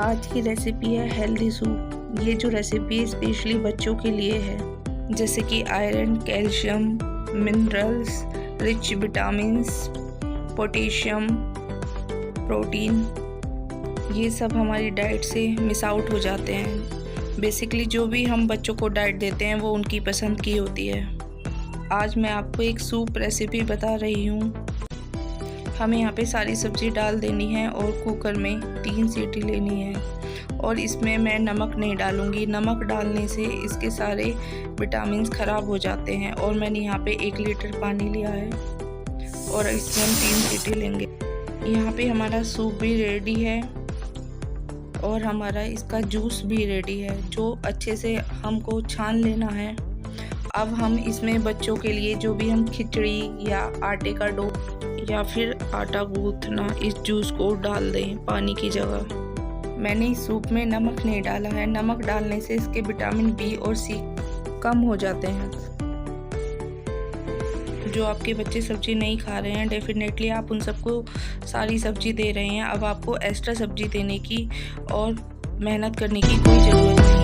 आज की रेसिपी है हेल्दी सूप। ये जो रेसिपी स्पेशली बच्चों के लिए है, जैसे कि iron, calcium, minerals, rich vitamins, potassium, protein, ये सब हमारी डाइट से मिस आउट हो जाते हैं। बेसिकली जो भी हम बच्चों को डाइट देते हैं वो उनकी पसंद की होती है। आज मैं आपको एक सूप रेसिपी बता रही हूँ। हमें यहाँ पे सारी सब्ज़ी डाल देनी है और कुकर में 3 सीटी लेनी है। और इसमें मैं नमक नहीं डालूँगी, नमक डालने से इसके सारे विटामिन्स ख़राब हो जाते हैं। और मैंने यहाँ पे 1 लीटर पानी लिया है और इसमें हम 3 सीटी लेंगे। यहाँ पे हमारा सूप भी रेडी है और हमारा इसका जूस भी रेडी है, जो अच्छे से हमको छान लेना है। अब हम इसमें बच्चों के लिए जो भी हम खिचड़ी या आटे का डो या फिर आटा गूंथना, इस जूस को डाल दें पानी की जगह। मैंने इस सूप में नमक नहीं डाला है, नमक डालने से इसके विटामिन बी और सी कम हो जाते हैं। जो आपके बच्चे सब्जी नहीं खा रहे हैं, डेफिनेटली आप उन सबको सारी सब्जी दे रहे हैं। अब आपको एक्स्ट्रा सब्जी देने की और मेहनत करने की कोई ज़रूरत नहीं।